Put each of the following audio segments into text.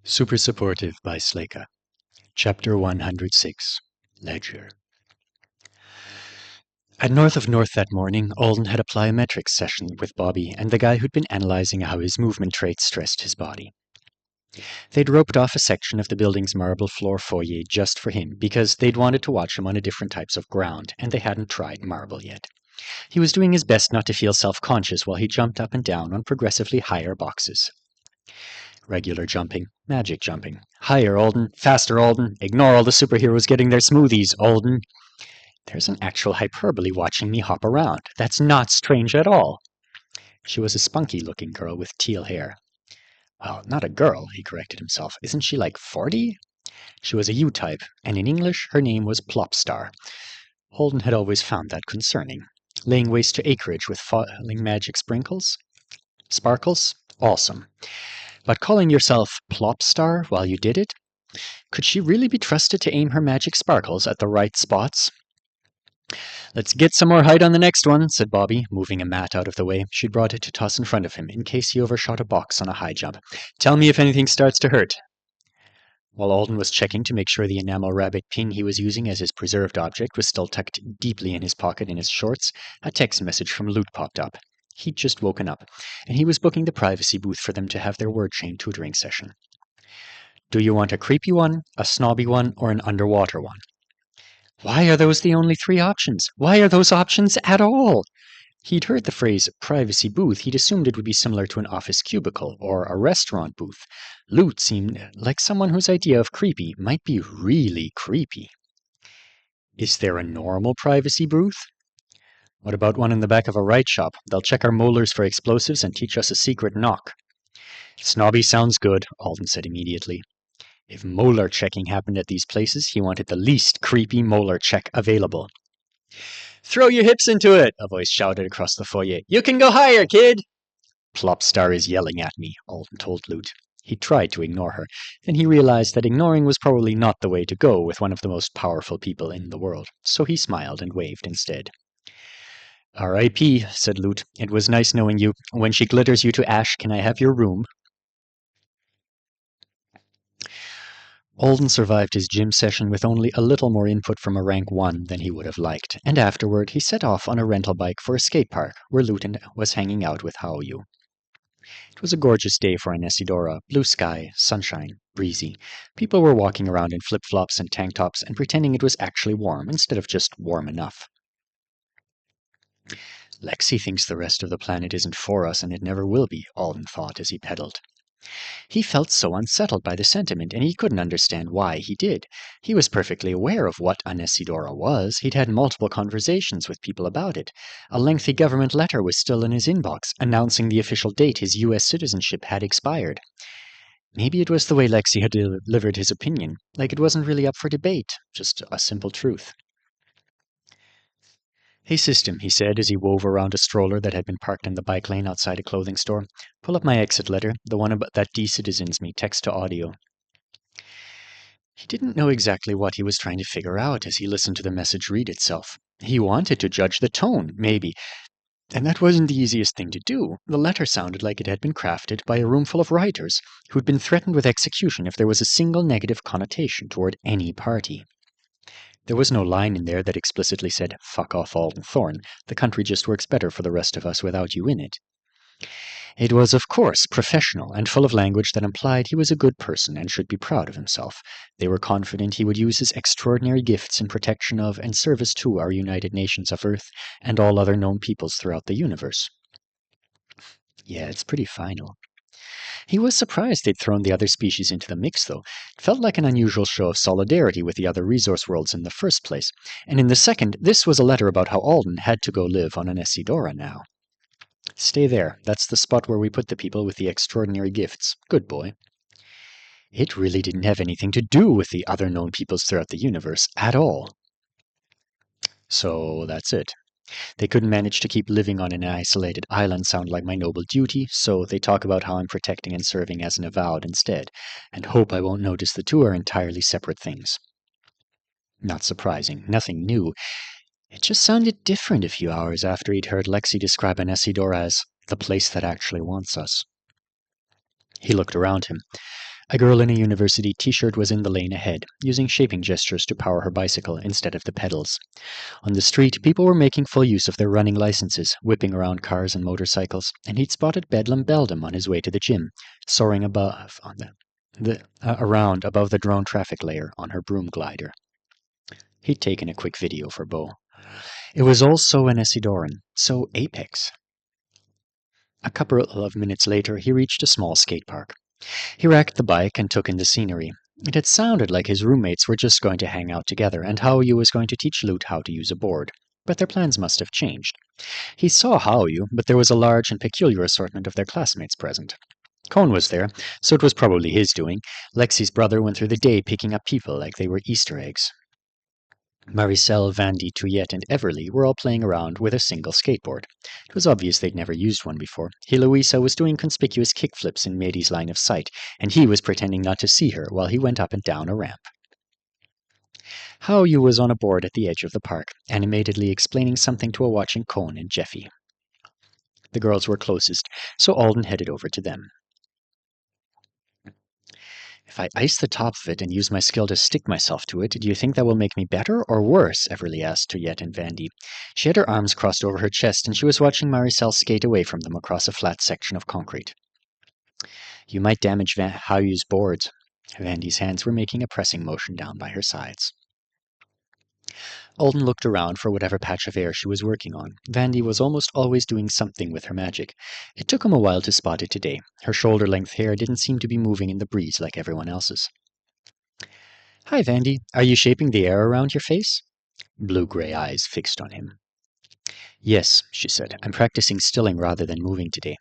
Super Supportive by Sleyca. Chapter 106. Ledger. At North of North that morning, Alden had a plyometrics session with Bobby and the guy who'd been analyzing how his movement traits stressed his body. They'd roped off a section of the building's marble floor foyer just for him because they'd wanted to watch him on different types of ground, and they hadn't tried marble yet. He was doing his best not to feel self-conscious while he jumped up and down on progressively higher boxes. Regular jumping, magic jumping. Higher, Alden. Faster, Alden. Ignore all the superheroes getting their smoothies, Alden. There's an actual hyperbole watching me hop around. That's not strange at all. She was a spunky-looking girl with teal hair. Well, not a girl, he corrected himself. Isn't she like 40? She was a U-type, and in English her name was Plopstar. Holden had always found that concerning. Laying waste to acreage with falling magic sprinkles? Sparkles? Awesome. But calling yourself Plopstar while you did it? Could she really be trusted to aim her magic sparkles at the right spots? Let's get some more height on the next one, said Bobby, moving a mat out of the way. She'd brought it to toss in front of him in case he overshot a box on a high jump. Tell me if anything starts to hurt. While Alden was checking to make sure the enamel rabbit pin he was using as his preserved object was still tucked deeply in his pocket in his shorts, a text message from Lute popped up. He'd just woken up, and he was booking the privacy booth for them to have their word chain tutoring session. Do you want a creepy one, a snobby one, or an underwater one? Why are those the only three options? Why are those options at all? He'd heard the phrase privacy booth. He'd assumed it would be similar to an office cubicle or a restaurant booth. Lute seemed like someone whose idea of creepy might be really creepy. Is there a normal privacy booth? What about one in the back of a ride shop? They'll check our molars for explosives and teach us a secret knock. Snobby sounds good, Alden said immediately. If molar checking happened at these places, he wanted the least creepy molar check available. Throw your hips into it, a voice shouted across the foyer. You can go higher, kid! Plopstar is yelling at me, Alden told Lute. He tried to ignore her. Then he realized that ignoring was probably not the way to go with one of the most powerful people in the world, so he smiled and waved instead. R.I.P., said Lute. It was nice knowing you. When she glitters you to ash, can I have your room? Alden survived his gym session with only a little more input from a rank 1 than he would have liked, and afterward he set off on a rental bike for a skate park where Lute was hanging out with Haoyu. It was a gorgeous day for Anesidora. Blue sky, sunshine, breezy. People were walking around in flip-flops and tank tops and pretending it was actually warm instead of just warm enough. Lexi thinks the rest of the planet isn't for us, and it never will be, Alden thought as he pedaled. He felt so unsettled by the sentiment, and he couldn't understand why he did. He was perfectly aware of what Anesidora was. He'd had multiple conversations with people about it. A lengthy government letter was still in his inbox, announcing the official date his U.S. citizenship had expired. Maybe it was the way Lexi had delivered his opinion, like it wasn't really up for debate, just a simple truth. Hey, system, he said as he wove around a stroller that had been parked in the bike lane outside a clothing store. Pull up my exit letter, the one that de-citizens me, text to audio. He didn't know exactly what he was trying to figure out as he listened to the message read itself. He wanted to judge the tone, maybe, and that wasn't the easiest thing to do. The letter sounded like it had been crafted by a roomful of writers who'd been threatened with execution if there was a single negative connotation toward any party. There was no line in there that explicitly said, fuck off Alden Thorne, the country just works better for the rest of us without you in it. It was, of course, professional and full of language that implied he was a good person and should be proud of himself. They were confident he would use his extraordinary gifts in protection of and service to our United Nations of Earth and all other known peoples throughout the universe. Yeah, it's pretty final. He was surprised they'd thrown the other species into the mix, though. It felt like an unusual show of solidarity with the other resource worlds in the first place. And in the second, this was a letter about how Alden had to go live on Anesidora now. Stay there. That's the spot where we put the people with the extraordinary gifts. Good boy. It really didn't have anything to do with the other known peoples throughout the universe at all. So that's it. They couldn't manage to keep living on an isolated island sound like my noble duty, so they talk about how I'm protecting and serving as an avowed instead, and hope I won't notice the two are entirely separate things. Not surprising, nothing new. It just sounded different a few hours after he'd heard Lexi describe Anesidora as the place that actually wants us. He looked around him. A girl in a university t-shirt was in the lane ahead, using shaping gestures to power her bicycle instead of the pedals. On the street, people were making full use of their running licenses, whipping around cars and motorcycles, and he'd spotted Bedlam Beldam on his way to the gym, soaring around above the drone traffic layer on her broom glider. He'd taken a quick video for Bo. It was all so Anesidoran, so Apex. A couple of minutes later, he reached a small skate park. He racked the bike and took in the scenery. It had sounded like his roommates were just going to hang out together, and Haoyu was going to teach Lute how to use a board. But their plans must have changed. He saw Haoyu, but there was a large and peculiar assortment of their classmates present. Cone was there, so it was probably his doing. Lexi's brother went through the day picking up people like they were Easter eggs. Maricel, Vandy, Tuyette, and Everly were all playing around with a single skateboard. It was obvious they'd never used one before. Heloisa was doing conspicuous kickflips in Mady's line of sight, and he was pretending not to see her while he went up and down a ramp. Haoyu was on a board at the edge of the park, animatedly explaining something to a watching Cone and Jeffy. The girls were closest, so Alden headed over to them. If I ice the top of it and use my skill to stick myself to it, do you think that will make me better or worse? Everly asked Tuyette and Vandy. She had her arms crossed over her chest, and she was watching Maricel skate away from them across a flat section of concrete. You might damage Haoyu's boards. Vandy's hands were making a pressing motion down by her sides. Alden looked around for whatever patch of air she was working on. Vandy was almost always doing something with her magic. It took him a while to spot it today. Her shoulder-length hair didn't seem to be moving in the breeze like everyone else's. Hi, Vandy. Are you shaping the air around your face? Blue-gray eyes fixed on him. Yes, she said. I'm practicing stilling rather than moving today.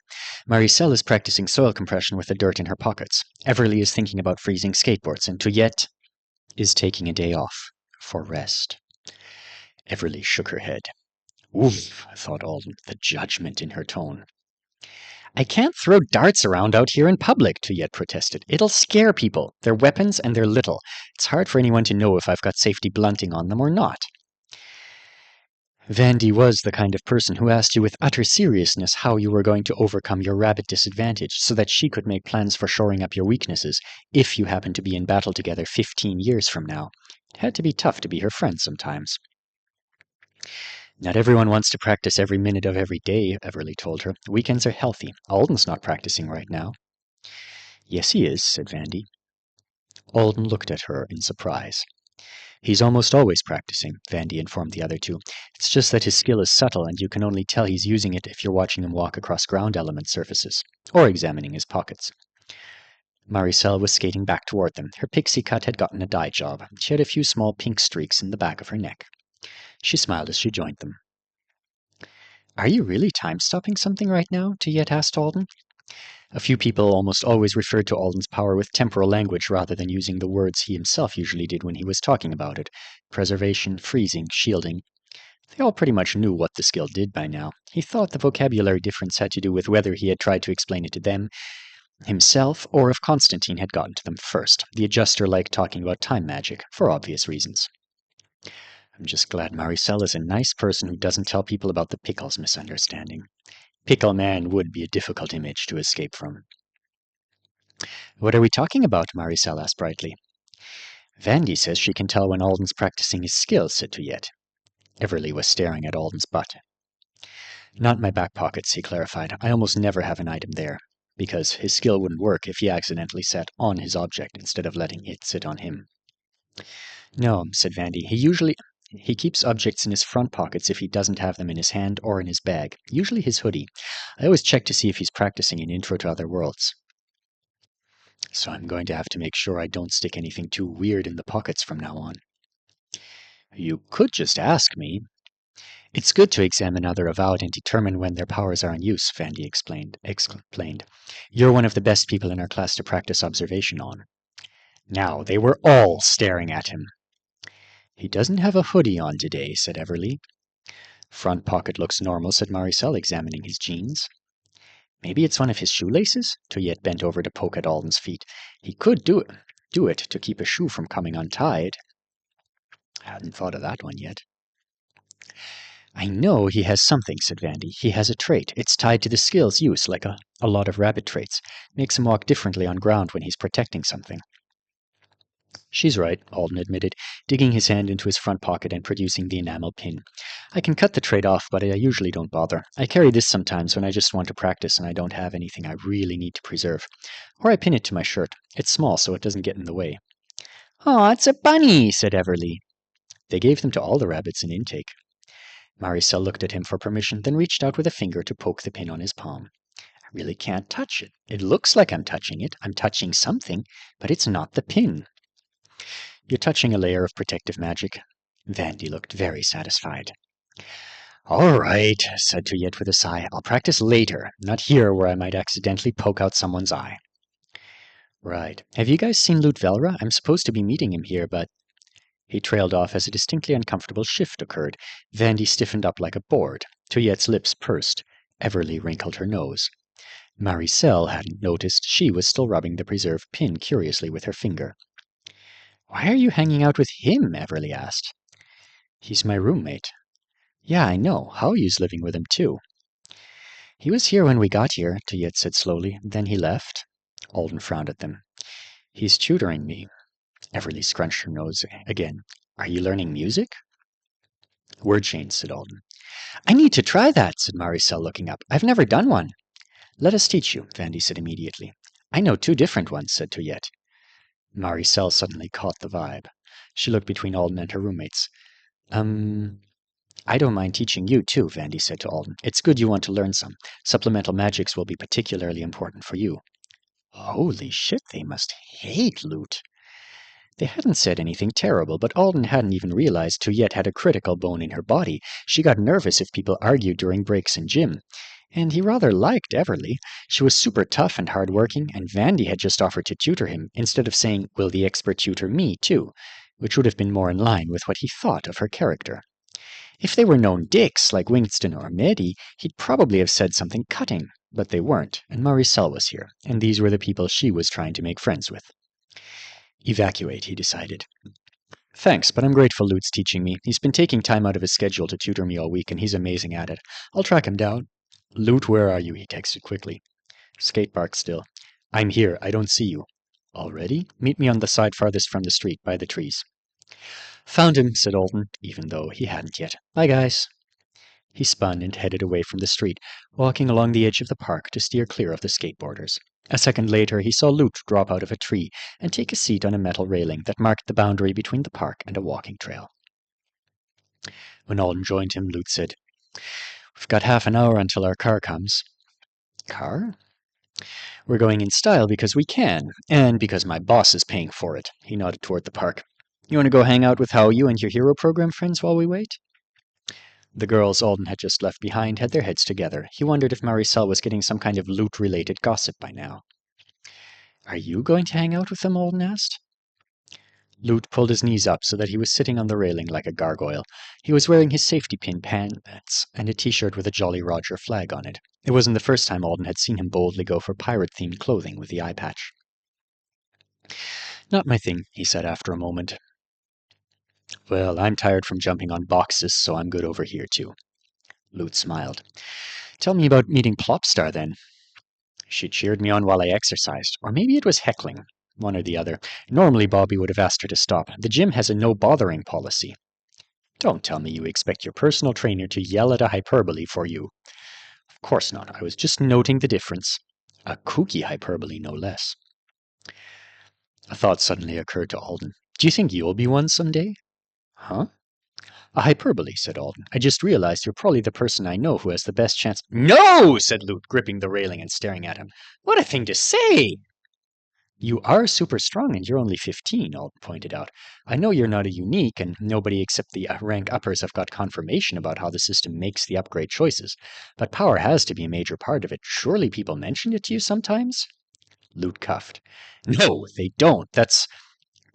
Maricel is practicing soil compression with the dirt in her pockets. Everly is thinking about freezing skateboards, and Tuyette is taking a day off for rest. Everly shook her head. Oof, thought Alden, the judgment in her tone. I can't throw darts around out here in public, Tuyette protested. It'll scare people. They're weapons and they're little. It's hard for anyone to know if I've got safety blunting on them or not. Vandy was the kind of person who asked you with utter seriousness how you were going to overcome your rabbit disadvantage so that she could make plans for shoring up your weaknesses if you happened to be in battle together 15 years from now. It had to be tough to be her friend sometimes. Not everyone wants to practice every minute of every day, Everly told her. Weekends are healthy. Alden's not practicing right now. Yes, he is, said Vandy. Alden looked at her in surprise. He's almost always practicing, Vandy informed the other two. It's just that his skill is subtle, and you can only tell he's using it if you're watching him walk across ground element surfaces, or examining his pockets. Maricel was skating back toward them. Her pixie cut had gotten a dye job. She had a few small pink streaks in the back of her neck. She smiled as she joined them. Are you really time-stopping something right now? Tuyette asked Alden. A few people almost always referred to Alden's power with temporal language rather than using the words he himself usually did when he was talking about it. Preservation, freezing, shielding. They all pretty much knew what the skill did by now. He thought the vocabulary difference had to do with whether he had tried to explain it to them himself or if Constantine had gotten to them first. The adjuster liked talking about time magic, for obvious reasons. I'm just glad Maricel is a nice person who doesn't tell people about the Pickles misunderstanding. Pickle Man would be a difficult image to escape from. What are we talking about? Maricel asked brightly. Vandy says she can tell when Alden's practicing his skills, said Tuyette. Everly was staring at Alden's butt. Not my back pockets, he clarified. I almost never have an item there, because his skill wouldn't work if he accidentally sat on his object instead of letting it sit on him. No, said Vandy. He keeps objects in his front pockets if he doesn't have them in his hand or in his bag, usually his hoodie. I always check to see if he's practicing in Intro to Other Worlds. So I'm going to have to make sure I don't stick anything too weird in the pockets from now on. You could just ask me. It's good to examine other avowed and determine when their powers are in use, Vandy explained. You're one of the best people in our class to practice observation on. Now they were all staring at him. He doesn't have a hoodie on today, said Everly. Front pocket looks normal, said Maricel, examining his jeans. Maybe it's one of his shoelaces? Tuyette bent over to poke at Alden's feet. He could do it to keep a shoe from coming untied. I hadn't thought of that one yet. I know he has something, said Vandy. He has a trait. It's tied to the skill's use, like a lot of rabbit traits. Makes him walk differently on ground when he's protecting something. She's right, Alden admitted, digging his hand into his front pocket and producing the enamel pin. I can cut the trait off, but I usually don't bother. I carry this sometimes when I just want to practice and I don't have anything I really need to preserve. Or I pin it to my shirt. It's small, so it doesn't get in the way. Aw, it's a bunny, said Everly. They gave them to all the rabbits in intake. Maricel looked at him for permission, then reached out with a finger to poke the pin on his palm. I really can't touch it. It looks like I'm touching it. I'm touching something, but it's not the pin. You're touching a layer of protective magic. Vandy looked very satisfied. All right, said Tuyet with a sigh. I'll practice later, not here where I might accidentally poke out someone's eye. Right. Have you guys seen Lute Velra? I'm supposed to be meeting him here, but... He trailed off as a distinctly uncomfortable shift occurred. Vandy stiffened up like a board. Tuyet's lips pursed. Everly wrinkled her nose. Maricel hadn't noticed she was still rubbing the preserved pin curiously with her finger. Why are you hanging out with him? Everly asked. He's my roommate. Yeah, I know. Haoyu's living with him, too. He was here when we got here, Tuyet said slowly. Then he left. Alden frowned at them. He's tutoring me. Everly scrunched her nose again. Are you learning music? Word chain, said Alden. I need to try that, said Maricel, looking up. I've never done one. Let us teach you, Vandy said immediately. I know 2 different ones, said Tuyet. Maricel suddenly caught the vibe. She looked between Alden and her roommates. I don't mind teaching you, too, Vandy said to Alden. It's good you want to learn some. Supplemental magics will be particularly important for you. Holy shit, they must hate Lute. They hadn't said anything terrible, but Alden hadn't even realized Tuyet had a critical bone in her body. She got nervous if people argued during breaks in gym. And he rather liked Everly. She was super tough and hard-working, and Vandy had just offered to tutor him, instead of saying, will the expert tutor me, too? Which would have been more in line with what he thought of her character. If they were known dicks, like Winston or Mehdi, he'd probably have said something cutting. But they weren't, and Maricel was here, and these were the people she was trying to make friends with. Evacuate, he decided. Thanks, but I'm grateful Lute's teaching me. He's been taking time out of his schedule to tutor me all week, and he's amazing at it. I'll track him down. Lute, where are you? He texted quickly. Skate park still. I'm here. I don't see you. Already? Meet me on the side farthest from the street, by the trees. Found him, said Alden, even though he hadn't yet. Bye, guys. He spun and headed away from the street, walking along the edge of the park to steer clear of the skateboarders. A second later, he saw Lute drop out of a tree and take a seat on a metal railing that marked the boundary between the park and a walking trail. When Alden joined him, Lute said, We've got half an hour until our car comes. Car? We're going in style because we can, and because my boss is paying for it. He nodded toward the park. You want to go hang out with Haoyu and your hero program friends while we wait? The girls Alden had just left behind had their heads together. He wondered if Maricel was getting some kind of Lute-related gossip by now. Are you going to hang out with them? Alden asked. Lute pulled his knees up so that he was sitting on the railing like a gargoyle. He was wearing his safety pin pants and a t-shirt with a Jolly Roger flag on it. It wasn't the first time Alden had seen him boldly go for pirate-themed clothing with the eye patch. Not my thing, he said after a moment. Well, I'm tired from jumping on boxes, so I'm good over here, too. Lute smiled. Tell me about meeting Plopstar, then. She cheered me on while I exercised, or maybe it was heckling. One or the other. Normally Bobby would have asked her to stop. The gym has a no-bothering policy. Don't tell me you expect your personal trainer to yell at a hyperbole for you. Of course not. I was just noting the difference. A kooky hyperbole, no less. A thought suddenly occurred to Alden. Do you think you'll be one someday? Huh? A hyperbole, said Alden. I just realized you're probably the person I know who has the best chance. No, said Lute, gripping the railing and staring at him. What a thing to say! You are super strong and you're only 15, Alden pointed out. I know you're not a unique, and nobody except the rank uppers have got confirmation about how the system makes the upgrade choices. But power has to be a major part of it. Surely people mentioned it to you sometimes? Lute cuffed. No, they don't. That's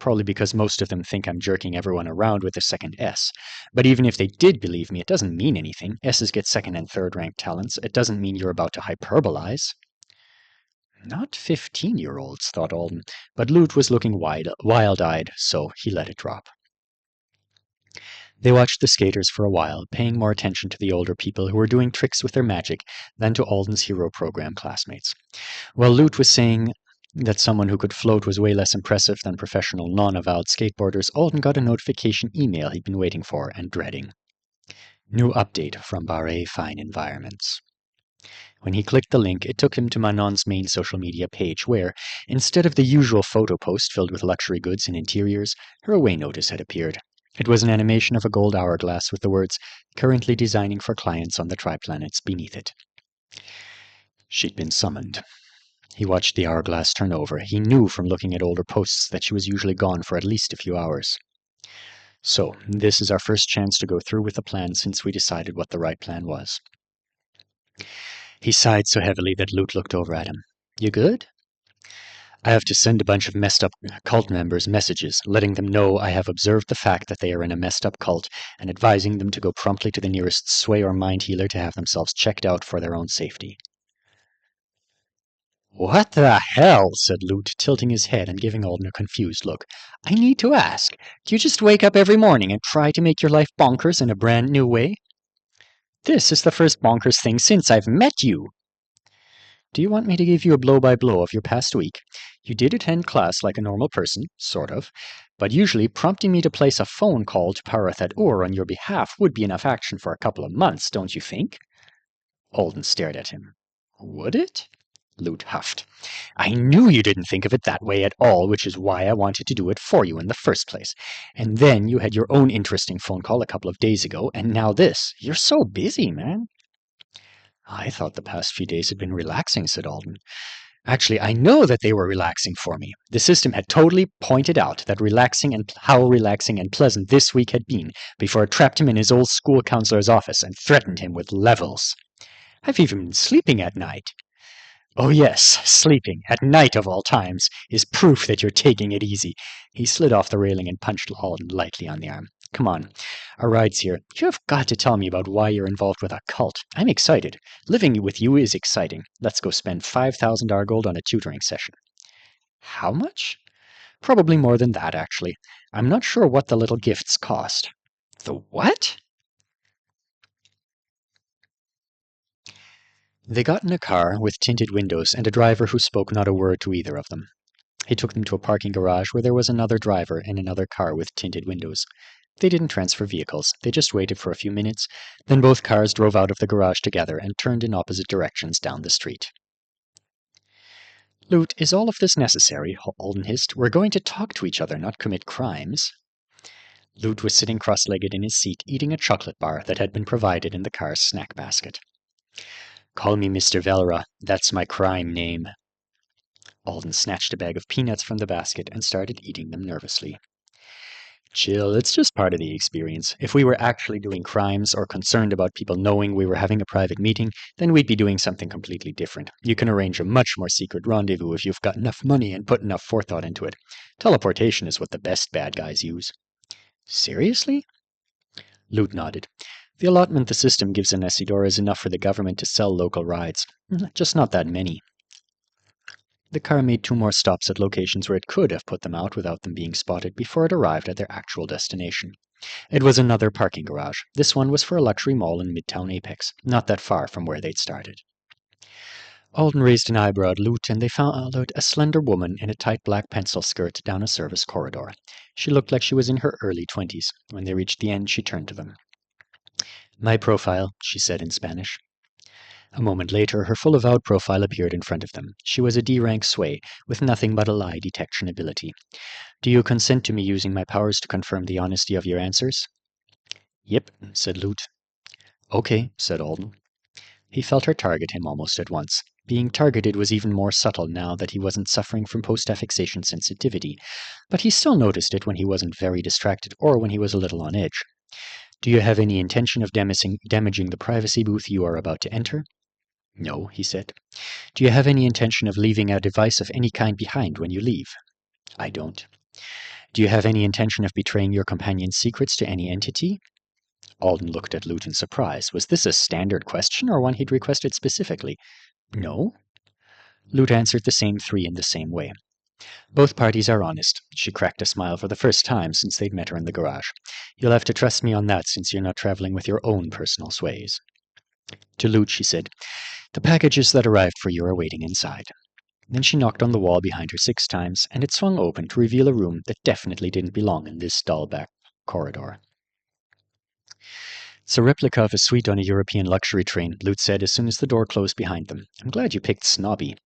probably because most of them think I'm jerking everyone around with a second S. But even if they did believe me, it doesn't mean anything. S's get second and third ranked talents. It doesn't mean you're about to hyperbolize. Not 15-year-olds, thought Alden, but Lute was looking wild-eyed, so he let it drop. They watched the skaters for a while, paying more attention to the older people who were doing tricks with their magic than to Alden's hero program classmates. While Lute was saying that someone who could float was way less impressive than professional non-avowed skateboarders, Alden got a notification email he'd been waiting for and dreading. New update from Barre Fine Environments. When he clicked the link, it took him to Manon's main social media page where, instead of the usual photo post filled with luxury goods and interiors, her away notice had appeared. It was an animation of a gold hourglass with the words, "Currently designing for clients on the triplanets" beneath it. She'd been summoned. He watched the hourglass turn over. He knew from looking at older posts that she was usually gone for at least a few hours. So, this is our first chance to go through with the plan since we decided what the right plan was. He sighed so heavily that Lute looked over at him. You good? I have to send a bunch of messed up cult members messages, letting them know I have observed the fact that they are in a messed up cult and advising them to go promptly to the nearest sway or mind healer to have themselves checked out for their own safety. What the hell? Said Lute, tilting his head and giving Alden a confused look. I need to ask, do you just wake up every morning and try to make your life bonkers in a brand new way? This is the first bonkers thing since I've met you. Do you want me to give you a blow-by-blow of your past week? You did attend class like a normal person, sort of, but usually prompting me to place a phone call to Parathat Ur on your behalf would be enough action for a couple of months, don't you think? Alden stared at him. Would it? Lute huffed. I knew you didn't think of it that way at all, which is why I wanted to do it for you in the first place. And then you had your own interesting phone call a couple of days ago, and now this. You're so busy, man. I thought the past few days had been relaxing, said Alden. Actually, I know that they were relaxing for me. The system had totally pointed out that how relaxing and pleasant this week had been before it trapped him in his old school counselor's office and threatened him with levels. I've even been sleeping at night. Oh yes, sleeping, at night of all times, is proof that you're taking it easy. He slid off the railing and punched Alden lightly on the arm. Come on, our ride's here. You have got to tell me about why you're involved with a cult. I'm excited. Living with you is exciting. Let's go spend 5,000 Argold on a tutoring session. How much? Probably more than that, actually. I'm not sure what the little gifts cost. The what? They got in a car with tinted windows and a driver who spoke not a word to either of them. He took them to a parking garage where there was another driver in another car with tinted windows. They didn't transfer vehicles. They just waited for a few minutes. Then both cars drove out of the garage together and turned in opposite directions down the street. Lute, is all of this necessary? Alden hissed. We're going to talk to each other, not commit crimes. Lute was sitting cross-legged in his seat, eating a chocolate bar that had been provided in the car's snack basket. Call me Mr. Velra. That's my crime name. Alden snatched a bag of peanuts from the basket and started eating them nervously. Chill, it's just part of the experience. If we were actually doing crimes or concerned about people knowing we were having a private meeting, then we'd be doing something completely different. You can arrange a much more secret rendezvous if you've got enough money and put enough forethought into it. Teleportation is what the best bad guys use. Seriously? Lute nodded. The allotment the system gives in Essidor is enough for the government to sell local rides. Just not that many. The car made 2 more stops at locations where it could have put them out without them being spotted before it arrived at their actual destination. It was another parking garage. This one was for a luxury mall in Midtown Apex, not that far from where they'd started. Alden raised an eyebrow at Lute, and they followed a slender woman in a tight black pencil skirt down a service corridor. She looked like she was in her early 20s. When they reached the end, she turned to them. My profile, she said in Spanish. A moment later, her full avowed profile appeared in front of them. She was a D-rank sway, with nothing but a lie detection ability. Do you consent to me using my powers to confirm the honesty of your answers? Yep, said Lute. Okay, said Alden. He felt her target him almost at once. Being targeted was even more subtle now that he wasn't suffering from post-affixation sensitivity, but he still noticed it when he wasn't very distracted or when he was a little on edge. Do you have any intention of damaging the privacy booth you are about to enter? No, he said. Do you have any intention of leaving a device of any kind behind when you leave? I don't. Do you have any intention of betraying your companion's secrets to any entity? Alden looked at Lute in surprise. Was this a standard question or one he'd requested specifically? No. Lute answered the same 3 in the same way. Both parties are honest. She cracked a smile for the first time since they'd met her in the garage. You'll have to trust me on that since you're not traveling with your own personal sways. To Lute, she said, the packages that arrived for you are waiting inside. Then she knocked on the wall behind her 6 times, and it swung open to reveal a room that definitely didn't belong in this dull back corridor. It's a replica of a suite on a European luxury train, Lute said as soon as the door closed behind them. I'm glad you picked snobby.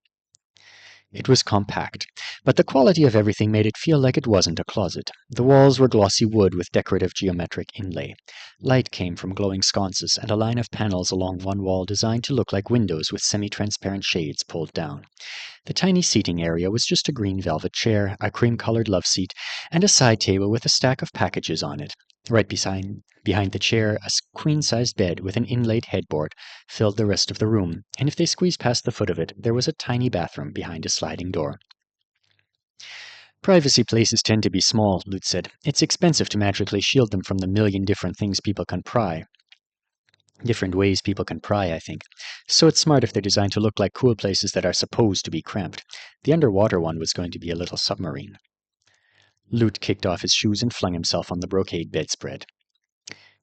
It was compact, but the quality of everything made it feel like it wasn't a closet. The walls were glossy wood with decorative geometric inlay. Light came from glowing sconces and a line of panels along one wall designed to look like windows with semi-transparent shades pulled down. The tiny seating area was just a green velvet chair, a cream-colored love seat, and a side table with a stack of packages on it. Right behind the chair, a queen-sized bed with an inlaid headboard filled the rest of the room, and if they squeezed past the foot of it, there was a tiny bathroom behind a sliding door. Privacy places tend to be small, Lute said. It's expensive to magically shield them from the million different ways people can pry, I think. So it's smart if they're designed to look like cool places that are supposed to be cramped. The underwater one was going to be a little submarine. Lute kicked off his shoes and flung himself on the brocade bedspread.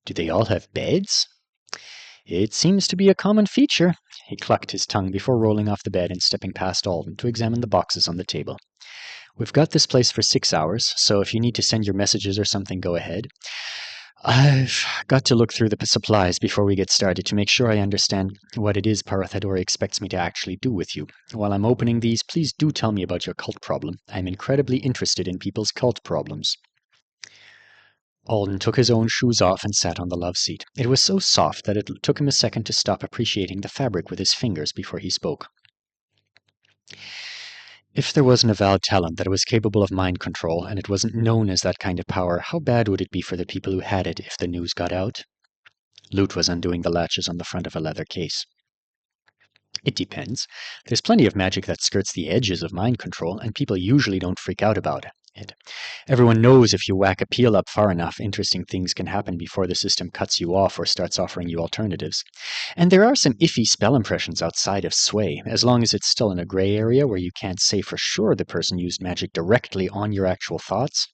Do they all have beds? It seems to be a common feature. He clucked his tongue before rolling off the bed and stepping past Alden to examine the boxes on the table. We've got this place for 6 hours, so if you need to send your messages or something, go ahead. I've got to look through the supplies before we get started to make sure I understand what it is Parathadori expects me to actually do with you. While I'm opening these, please do tell me about your cult problem. I'm incredibly interested in people's cult problems. Alden took his own shoes off and sat on the love seat. It was so soft that it took him a second to stop appreciating the fabric with his fingers before he spoke. If there was an avowed talent that was capable of mind control, and it wasn't known as that kind of power, how bad would it be for the people who had it if the news got out? Lute was undoing the latches on the front of a leather case. It depends. There's plenty of magic that skirts the edges of mind control, and people usually don't freak out about it. Everyone knows if you whack a peel up far enough, interesting things can happen before the system cuts you off or starts offering you alternatives. And there are some iffy spell impressions outside of sway, as long as it's still in a gray area where you can't say for sure the person used magic directly on your actual thoughts.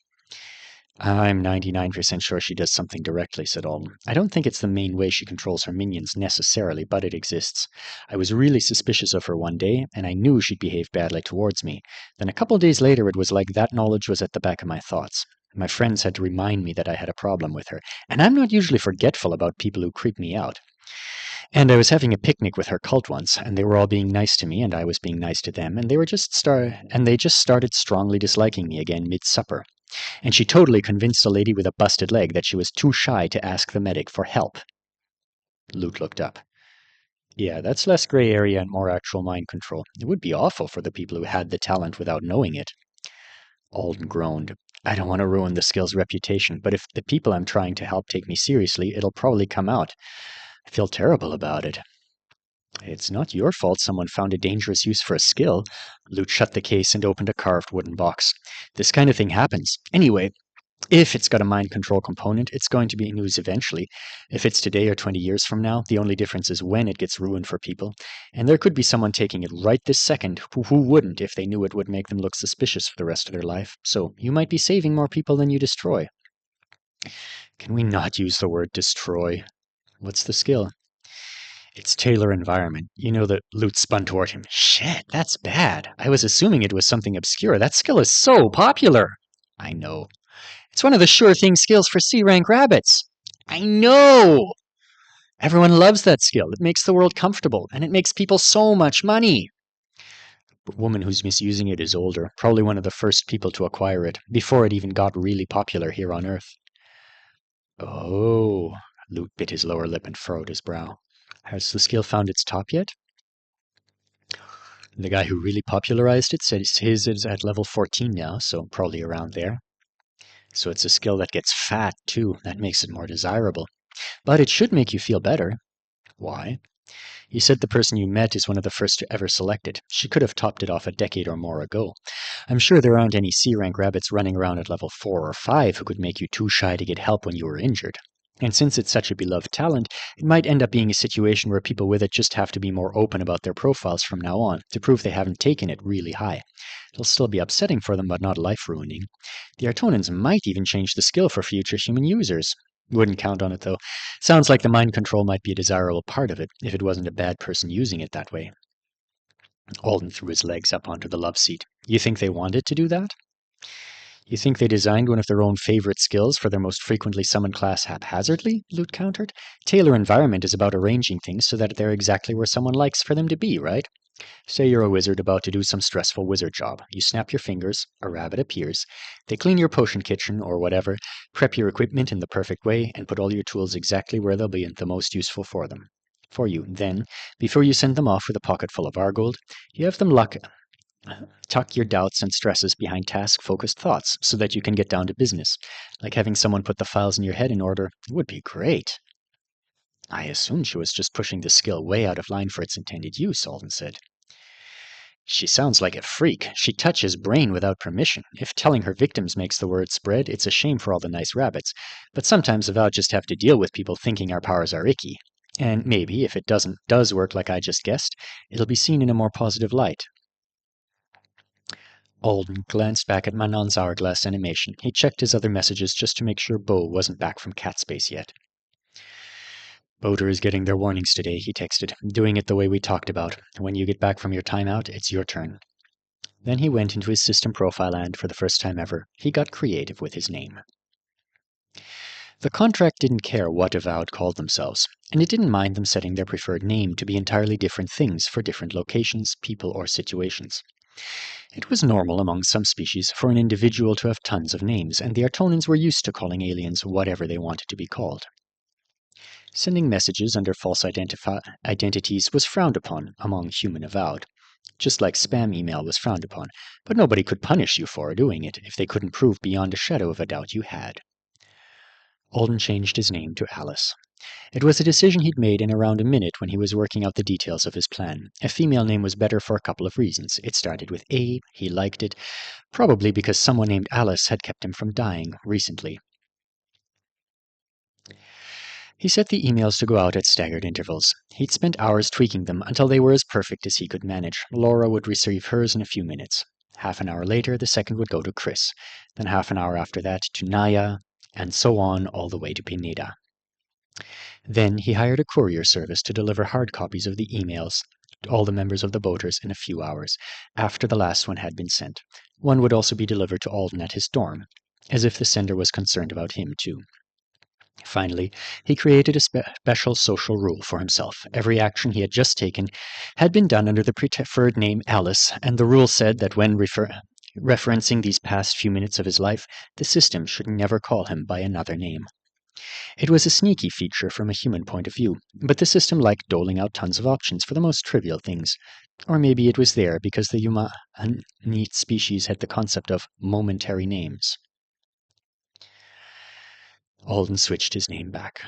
I'm 99% sure she does something directly, said Alden. I don't think it's the main way she controls her minions necessarily, but it exists. I was really suspicious of her one day, and I knew she'd behave badly towards me. Then a couple days later, it was like that knowledge was at the back of my thoughts. My friends had to remind me that I had a problem with her, and I'm not usually forgetful about people who creep me out. And I was having a picnic with her cult once, and they were all being nice to me, and I was being nice to them, and they just started strongly disliking me again mid-supper. And she totally convinced a lady with a busted leg that she was too shy to ask the medic for help. Lute looked up. Yeah, that's less gray area and more actual mind control. It would be awful for the people who had the talent without knowing it. Alden groaned. I don't want to ruin the skill's reputation, but if the people I'm trying to help take me seriously, it'll probably come out. I feel terrible about it. It's not your fault someone found a dangerous use for a skill. Lute shut the case and opened a carved wooden box. This kind of thing happens. Anyway, if it's got a mind control component, it's going to be news eventually. If it's today or 20 years from now, the only difference is when it gets ruined for people. And there could be someone taking it right this second who wouldn't if they knew it would make them look suspicious for the rest of their life. So you might be saving more people than you destroy. Can we not use the word destroy? What's the skill? It's Tailor Environment. You know that Lute spun toward him. Shit, that's bad. I was assuming it was something obscure. That skill is so popular. I know. It's one of the sure thing skills for C-rank rabbits. I know. Everyone loves that skill. It makes the world comfortable, and it makes people so much money. The woman who's misusing it is older, probably one of the first people to acquire it, before it even got really popular here on Earth. Oh, Lute bit his lower lip and furrowed his brow. Has the skill found its top yet? The guy who really popularized it said his is at level 14 now, so probably around there. So it's a skill that gets fat, too. That makes it more desirable. But it should make you feel better. Why? You said the person you met is one of the first to ever select it. She could have topped it off a decade or more ago. I'm sure there aren't any C-rank rabbits running around at level 4 or 5 who could make you too shy to get help when you were injured. And since it's such a beloved talent, it might end up being a situation where people with it just have to be more open about their profiles from now on to prove they haven't taken it really high. It'll still be upsetting for them, but not life-ruining. The Artonans might even change the skill for future human users. Wouldn't count on it, though. Sounds like the mind control might be a desirable part of it, if it wasn't a bad person using it that way. Alden threw his legs up onto the love seat. You think they wanted to do that? You think they designed one of their own favorite skills for their most frequently summoned class haphazardly? Lute countered. Tailor environment is about arranging things so that they're exactly where someone likes for them to be, right? Say you're a wizard about to do some stressful wizard job. You snap your fingers, a rabbit appears. They clean your potion kitchen or whatever, prep your equipment in the perfect way, and put all your tools exactly where they'll be the most useful for them. For you. Then, before you send them off with a pocket full of Argold, you have them tuck your doubts and stresses behind task-focused thoughts so that you can get down to business. Like having someone put the files in your head in order would be great. I assumed she was just pushing the skill way out of line for its intended use, Alden said. She sounds like a freak. She touches brain without permission. If telling her victims makes the word spread, it's a shame for all the nice rabbits. But sometimes Avowed just have to deal with people thinking our powers are icky. And maybe, if it does work like I just guessed, it'll be seen in a more positive light. Alden glanced back at Manon's hourglass animation. He checked his other messages just to make sure Bo wasn't back from cat space yet. Boater is getting their warnings today, he texted. Doing it the way we talked about. When you get back from your timeout, it's your turn. Then he went into his system profile and, for the first time ever, he got creative with his name. The contract didn't care what Avowed called themselves, and it didn't mind them setting their preferred name to be entirely different things for different locations, people, or situations. It was normal among some species for an individual to have tons of names, and the Artonans were used to calling aliens whatever they wanted to be called. Sending messages under false identities was frowned upon among human Avowed, just like spam email was frowned upon, but nobody could punish you for doing it if they couldn't prove beyond a shadow of a doubt you had. Alden changed his name to Alice. It was a decision he'd made in around a minute when he was working out the details of his plan. A female name was better for a couple of reasons. It started with A, he liked it, probably because someone named Alice had kept him from dying recently. He set the emails to go out at staggered intervals. He'd spent hours tweaking them until they were as perfect as he could manage. Laura would receive hers in a few minutes. Half an hour later, the second would go to Chris. Then half an hour after that to Naya, and so on all the way to Pineda. Then he hired a courier service to deliver hard copies of the emails to all the members of the Boaters in a few hours, after the last one had been sent. One would also be delivered to Alden at his dorm, as if the sender was concerned about him, too. Finally, he created a special social rule for himself. Every action he had just taken had been done under the preferred name Alice, and the rule said that when referencing these past few minutes of his life, the system should never call him by another name. It was a sneaky feature from a human point of view, but the system liked doling out tons of options for the most trivial things. Or maybe it was there because the Humanite species had the concept of momentary names. Alden switched his name back.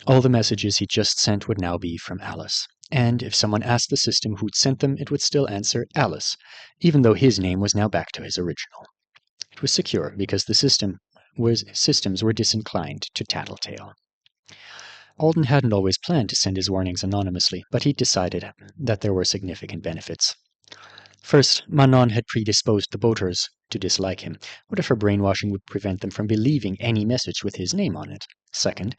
All the messages he just sent would now be from Alice, and if someone asked the system who'd sent them, it would still answer Alice, even though his name was now back to his original. It was secure because the systems were disinclined to tattletale. Alden hadn't always planned to send his warnings anonymously, but he'd decided that there were significant benefits. First, Manon had predisposed the Boaters to dislike him. What if her brainwashing would prevent them from believing any message with his name on it? Second,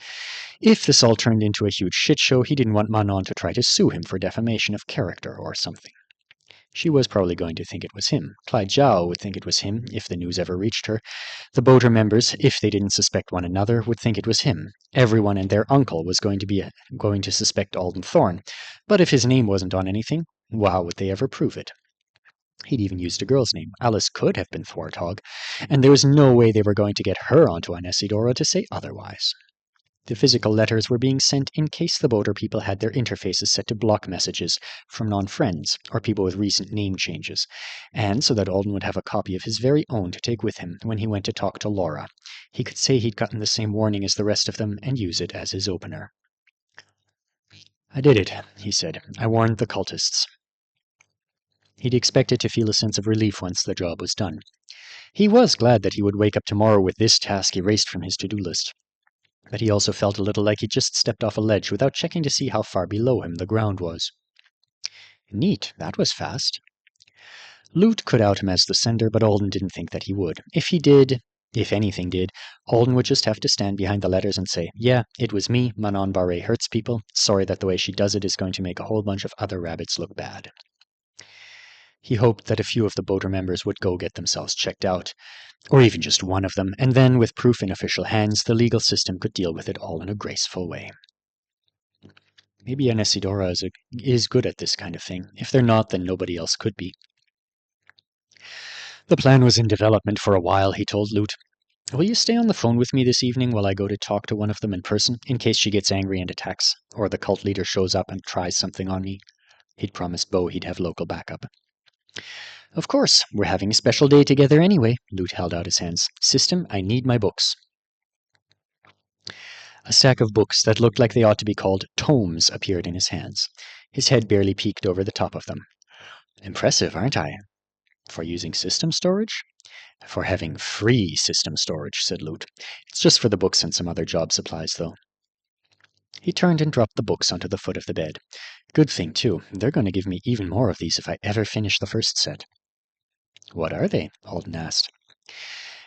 if this all turned into a huge shit show, he didn't want Manon to try to sue him for defamation of character or something. She was probably going to think it was him. Clyde Zhao would think it was him, if the news ever reached her. The Boater members, if they didn't suspect one another, would think it was him. Everyone and their uncle was going to suspect Alden Thorne. But if his name wasn't on anything, how would they ever prove it? He'd even used a girl's name. Alice could have been Thwarthog, and there was no way they were going to get her onto Anesidora to say otherwise. The physical letters were being sent in case the Boater people had their interfaces set to block messages from non-friends or people with recent name changes, and so that Alden would have a copy of his very own to take with him when he went to talk to Laura. He could say he'd gotten the same warning as the rest of them and use it as his opener. "I did it," he said. "I warned the cultists." He'd expected to feel a sense of relief once the job was done. He was glad that he would wake up tomorrow with this task erased from his to-do list. but he also felt a little like he'd just stepped off a ledge without checking to see how far below him the ground was. Neat, that was fast. Lute could out him as the sender, but Alden didn't think that he would. If anything did, Alden would just have to stand behind the letters and say, "Yeah, it was me, Manon Barre hurts people. Sorry that the way she does it is going to make a whole bunch of other rabbits look bad." He hoped that a few of the boater members would go get themselves checked out, or even just one of them, and then, with proof in official hands, the legal system could deal with it all in a graceful way. Maybe Anesidora is good at this kind of thing. If they're not, then nobody else could be. The plan was in development for a while, he told Lute. "Will you stay on the phone with me this evening while I go to talk to one of them in person, in case she gets angry and attacks, or the cult leader shows up and tries something on me?" He'd promised Bo he'd have local backup. "Of course, we're having a special day together anyway." Lute held out his hands. "System, I need my books." A stack of books that looked like they ought to be called tomes appeared in his hands. His head barely peeked over the top of them. "Impressive, aren't I?" "For using system storage?" "For having free system storage," said Lute. "It's just for the books and some other job supplies, though." He turned and dropped the books onto the foot of the bed. "Good thing, too. They're going to give me even more of these if I ever finish the first set." "What are they?" Alden asked.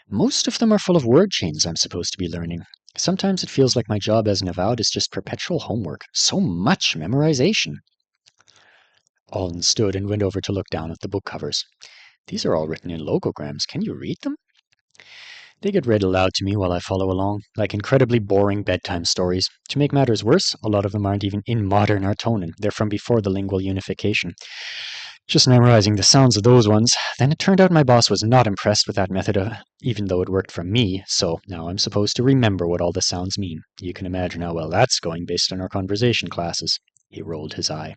"Most of them are full of word chains I'm supposed to be learning. Sometimes it feels like my job as an avowed is just perpetual homework. So much memorization." Alden stood and went over to look down at the book covers. "These are all written in logograms. Can you read them?" "They get read aloud to me while I follow along, like incredibly boring bedtime stories. To make matters worse, a lot of them aren't even in modern Artonan. They're from before the lingual unification. Just memorizing the sounds of those ones. Then it turned out my boss was not impressed with that method, even though it worked for me, so now I'm supposed to remember what all the sounds mean. You can imagine how well that's going based on our conversation classes." He rolled his eye.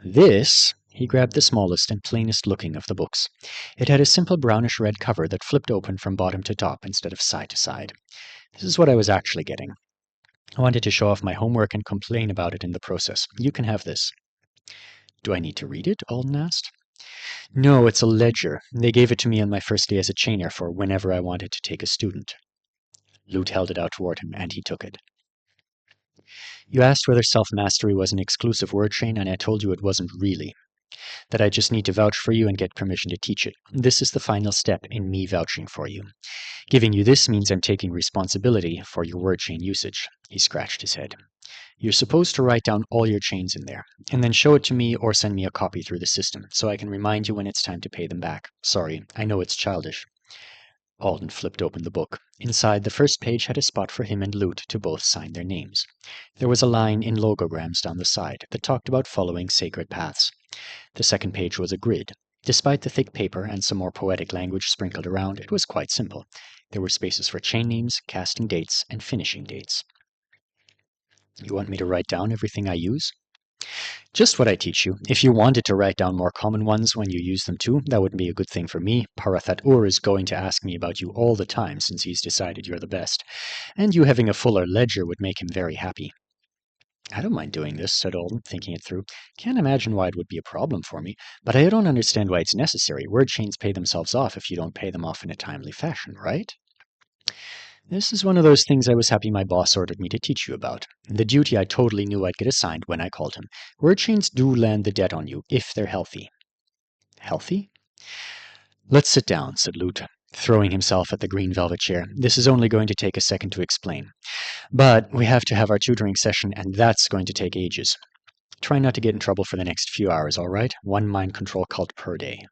"This," he grabbed the smallest and plainest looking of the books. It had a simple brownish-red cover that flipped open from bottom to top instead of side to side. "This is what I was actually getting. I wanted to show off my homework and complain about it in the process. You can have this." "Do I need to read it?" Alden asked. "No, it's a ledger. They gave it to me on my first day as a chainer for whenever I wanted to take a student." Lute held it out toward him, and he took it. "You asked whether self-mastery was an exclusive word chain, and I told you it wasn't really. That I just need to vouch for you and get permission to teach it. This is the final step in me vouching for you. Giving you this means I'm taking responsibility for your word chain usage." He scratched his head. "You're supposed to write down all your chains in there, and then show it to me or send me a copy through the system, so I can remind you when it's time to pay them back. Sorry, I know it's childish." Alden flipped open the book. Inside, the first page had a spot for him and Lute to both sign their names. There was a line in logograms down the side that talked about following sacred paths. The second page was a grid. Despite the thick paper and some more poetic language sprinkled around, it was quite simple. There were spaces for chain names, casting dates, and finishing dates. "You want me to write down everything I use?" "Just what I teach you. If you wanted to write down more common ones when you use them too, that would be a good thing for me. Parathat-ur is going to ask me about you all the time since he's decided you're the best. And you having a fuller ledger would make him very happy." "I don't mind doing this," said Alden, thinking it through. "Can't imagine why it would be a problem for me, but I don't understand why it's necessary. Word chains pay themselves off if you don't pay them off in a timely fashion, right?" "This is one of those things I was happy my boss ordered me to teach you about. The duty I totally knew I'd get assigned when I called him. Word chains do land the debt on you, if they're healthy." "Healthy?" "Let's sit down," said Lute, throwing himself at the green velvet chair. "This is only going to take a second to explain. But we have to have our tutoring session, and that's going to take ages. Try not to get in trouble for the next few hours, all right? 1 mind control cult per day."